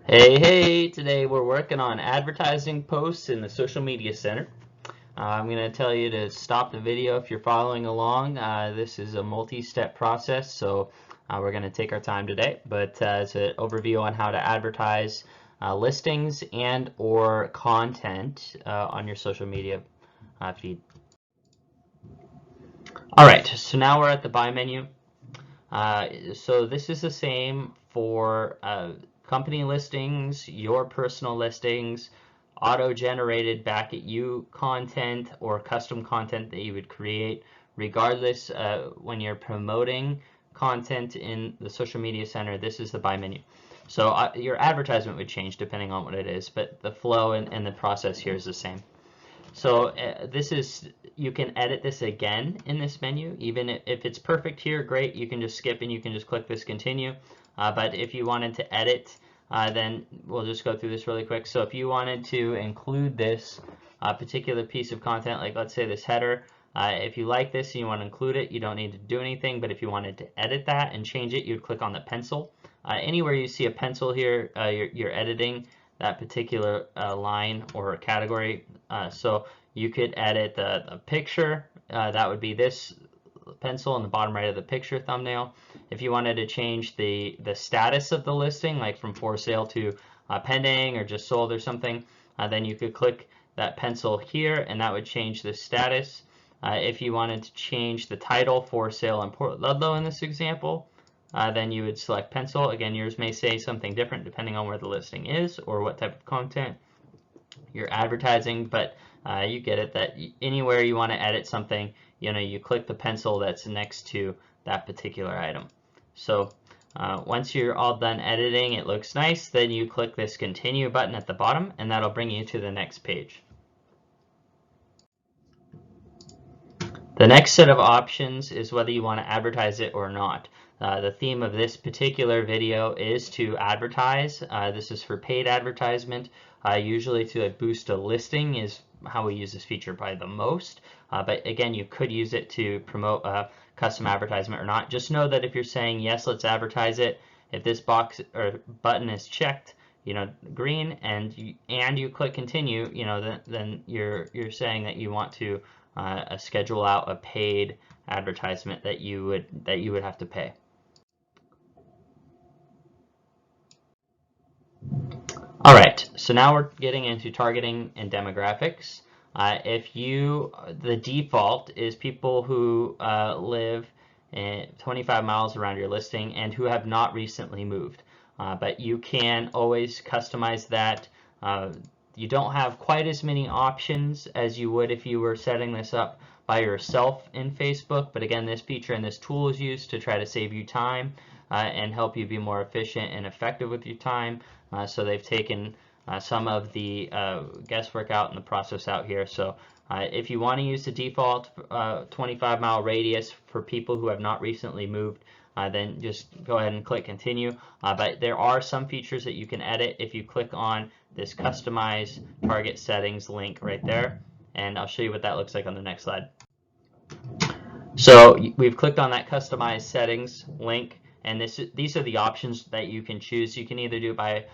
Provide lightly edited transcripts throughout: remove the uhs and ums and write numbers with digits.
Hey, today we're working on advertising posts in the social media center. I'm going to tell you to stop the video if you're following along. This is a multi-step process, so we're going to take our time today, but it's an overview on how to advertise listings and or content on your social media feed. All right, so now we're at the buy menu. So this is the same for company listings, your personal listings, auto-generated back at you content or custom content that you would create. Regardless, when you're promoting content in the social media center, this is the buy menu. So your advertisement would change depending on what it is, but the flow and the process here is the same. So you can edit this again in this menu. Even if it's perfect here, great, you can just skip and you can just click this continue. But if you wanted to edit, then we'll just go through this really quick. So if you wanted to include this particular piece of content, like let's say this header, if you like this and you want to include it, you don't need to do anything. But if you wanted to edit that and change it, you'd click on the pencil. Anywhere you see a pencil here, you're editing that particular line or category. So you could edit the picture. That would be this pencil in the bottom right of the picture thumbnail. If you wanted to change the status of the listing, like from for sale to pending or just sold or something, then you could click that pencil here and that would change the status. If you wanted to change the title, for sale in Port Ludlow in this example, then you would select pencil. Again, yours may say something different depending on where the listing is or what type of content you're advertising, but you get it that anywhere you want to edit something, you click the pencil that's next to that particular item. So once you're all done editing, it looks nice, then you click this continue button at the bottom and that'll bring you to the next page. The next set of options is whether you want to advertise it or not. The theme of this particular video is to advertise. This is for paid advertisement. Usually to boost a listing is how we use this feature by the most. But again, you could use it to promote a custom advertisement or not. Just know that if you're saying, yes, let's advertise it, if this box or button is checked, green, and you click continue, then you're saying that you want to schedule out a paid advertisement that you would have to pay. All right, so now we're getting into targeting and demographics. The default is people who live 25 miles around your listing and who have not recently moved. But you can always customize that. You don't have quite as many options as you would if you were setting this up by yourself in Facebook. But again, this feature and this tool is used to try to save you time and help you be more efficient and effective with your time. So they've taken some of the guesswork out and the process out here. So if you want to use the default 25-mile radius for people who have not recently moved, then just go ahead and click continue. But there are some features that you can edit if you click on this customize target settings link right there. And I'll show you what that looks like on the next slide. So we've clicked on that customize settings link, and these are the options that you can choose. You can either do it by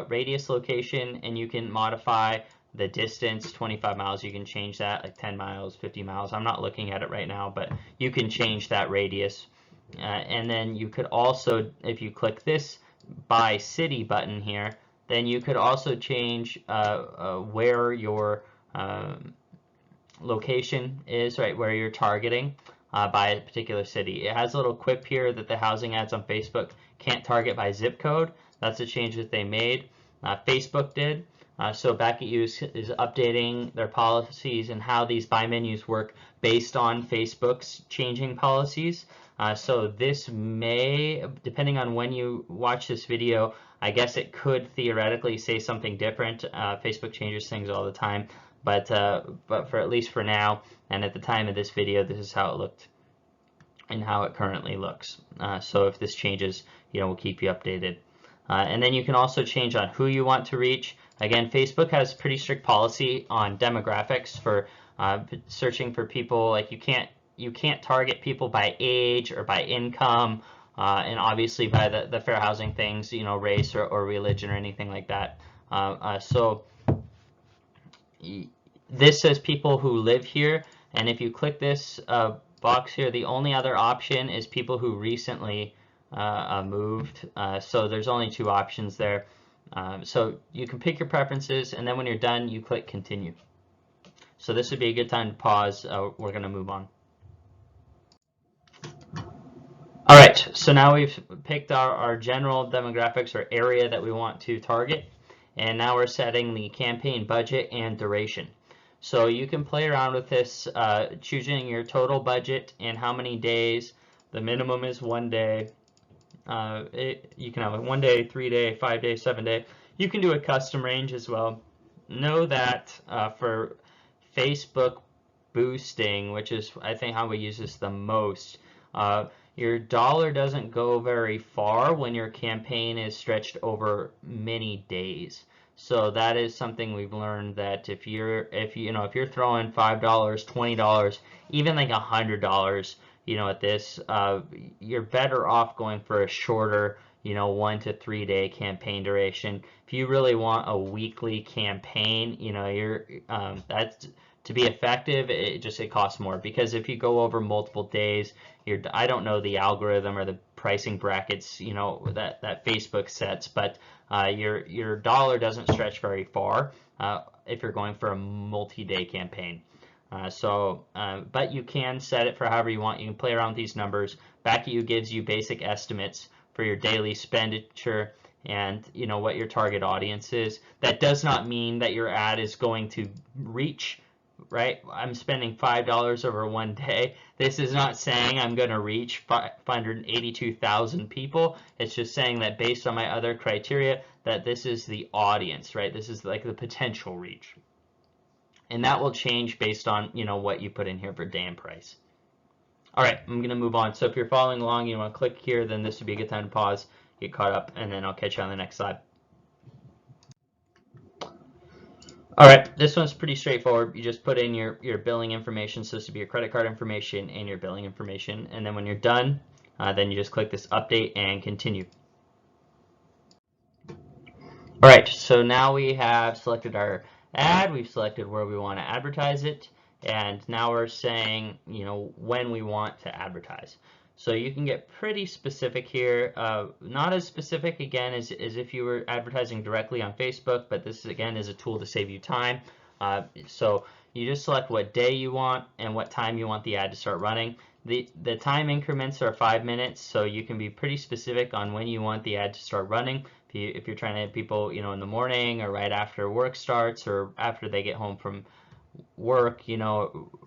radius location, and you can modify the distance, 25 miles. You can change that, like 10 miles, 50 miles. I'm not looking at it right now, but you can change that radius. And then you could also, if you click this by city button here, then you could also change where your location is, right, where you're targeting by a particular city. It has a little quip here that the housing ads on Facebook can't target by zip code. That's a change that they made. Facebook did. So Back at You is updating their policies and how these buy menus work based on Facebook's changing policies. So this may, depending on when you watch this video, I guess it could theoretically say something different. Facebook changes things all the time, but for at least for now, and at the time of this video, this is how it looked and how it currently looks. So if this changes, we'll keep you updated. And then you can also change on who you want to reach. Again, Facebook has pretty strict policy on demographics for searching for people. Like you can't target people by age or by income and obviously by the fair housing things, you know, race or religion or anything like that. So this says people who live here, and if you click this box here, the only other option is people who recently moved. So there's only two options there. So you can pick your preferences, and then when you're done, you click continue. So this would be a good time to pause. We're going to move on. All right, so now we've picked our general demographics or area that we want to target, and now we're setting the campaign budget and duration. So you can play around with this, choosing your total budget and how many days. The minimum is 1 day. You can have a 1 day, 3 day, 5 day, 7 day. You can do a custom range as well. Know that for Facebook boosting, which is I think how we use this the most, your dollar doesn't go very far when your campaign is stretched over many days. So that is something we've learned, that if you're throwing $5, $20, even like $100, at this, you're better off going for a shorter, 1 to 3 day campaign duration. If you really want a weekly campaign, that's to be effective, it costs more, because if you go over multiple days, I don't know the algorithm or the pricing brackets, that Facebook sets, but your dollar doesn't stretch very far if you're going for a multi-day campaign. But you can set it for however you want. You can play around with these numbers. Back at you gives you basic estimates for your daily expenditure and what your target audience is. That does not mean that your ad is going to reach, right? I'm spending $5 over 1 day. This is not saying I'm going to reach 582,000 people. It's just saying that based on my other criteria, that this is the audience, right? This is like the potential reach. And that will change based on, what you put in here for day and price. All right, I'm going to move on. So if you're following along, you want to click here, then this would be a good time to pause, get caught up, and then I'll catch you on the next slide. All right, this one's pretty straightforward. You just put in your billing information, so this would be your credit card information and your billing information, and then when you're done, then you just click this update and continue. All right, so now we have selected our ad, we've selected where we want to advertise it, and now we're saying, when we want to advertise. So you can get pretty specific here, not as specific again as if you were advertising directly on Facebook, but this again is a tool to save you time. So you just select what day you want and what time you want the ad to start running. The time increments are 5 minutes, so you can be pretty specific on when you want the ad to start running. If you're trying to hit people, in the morning or right after work starts or after they get home from work,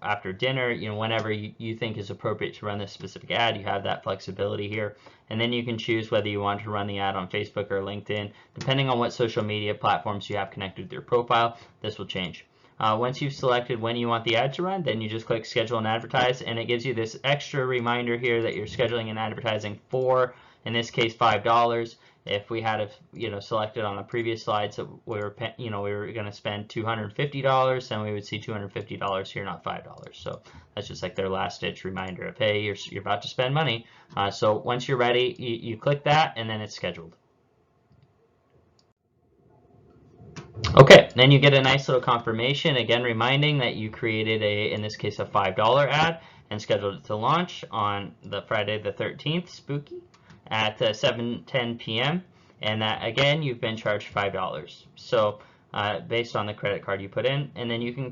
after dinner, whenever you think is appropriate to run this specific ad, you have that flexibility here. And then you can choose whether you want to run the ad on Facebook or LinkedIn. Depending on what social media platforms you have connected with your profile, this will change. Once you've selected when you want the ad to run, then you just click schedule and advertise, and it gives you this extra reminder here that you're scheduling and advertising for, in this case, $5. If we had selected on the previous slides that we were going to spend $250, then we would see $250 here, not $5. So that's just like their last ditch reminder of, hey, you're about to spend money. So once you're ready, you click that, and then it's scheduled. Okay, then you get a nice little confirmation, again reminding that you created in this case, a $5 ad and scheduled it to launch on the Friday the 13th, spooky, at 7:10 p.m. and that again you've been charged $5. So based on the credit card you put in, and then you can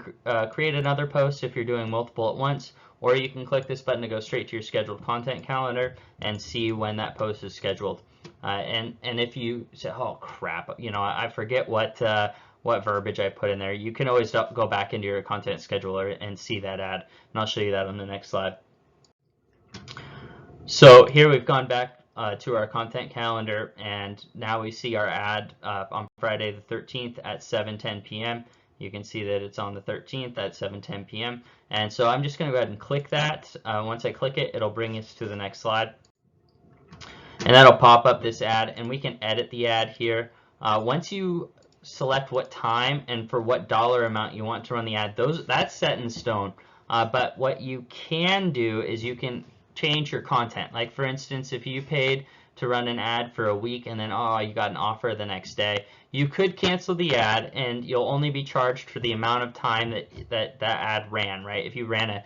create another post if you're doing multiple at once, or you can click this button to go straight to your scheduled content calendar and see when that post is scheduled. And if you say, oh crap, I forget what verbiage I put in there, you can always go back into your content scheduler and see that ad, and I'll show you that on the next slide. So here we've gone back to our content calendar, and now we see our ad on Friday the 13th at 7:10 p.m. You can see that it's on the 13th at 7:10 p.m. And so I'm just going to go ahead and click that. Once I click it, it'll bring us to the next slide. And that'll pop up this ad, and we can edit the ad here. Once you select what time and for what dollar amount you want to run the ad, that's set in stone. But what you can do is you can change your content. Like for instance, if you paid to run an ad for a week and then you got an offer the next day, you could cancel the ad and you'll only be charged for the amount of time that ad ran, right? If you ran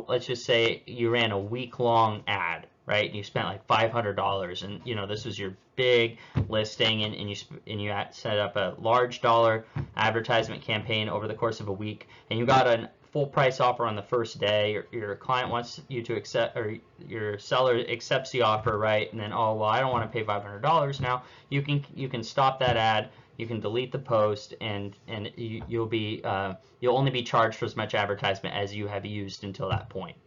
let's just say you ran a week-long ad, right? And you spent like $500, and this was your big listing, and you set up a large dollar advertisement campaign over the course of a week, and you got a full price offer on the first day. Your client wants you to accept, or your seller accepts the offer, right? And then, oh well, I don't want to pay $500 now. You can stop that ad. You can delete the post, and you'll only be charged for as much advertisement as you have used until that point.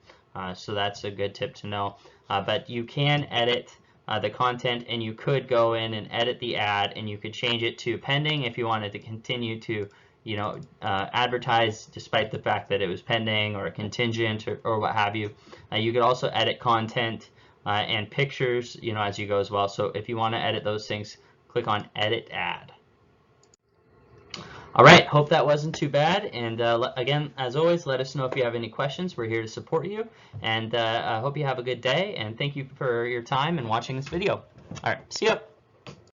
So that's a good tip to know. But you can edit the content, and you could go in and edit the ad, and you could change it to pending if you wanted to continue to advertise despite the fact that it was pending or contingent or what have you. You could also edit content and pictures as you go as well. So if you want to edit those things, click on Edit Ad. All right, hope that wasn't too bad. And again, as always, let us know if you have any questions. We're here to support you. And I hope you have a good day. And thank you for your time and watching this video. All right, see ya.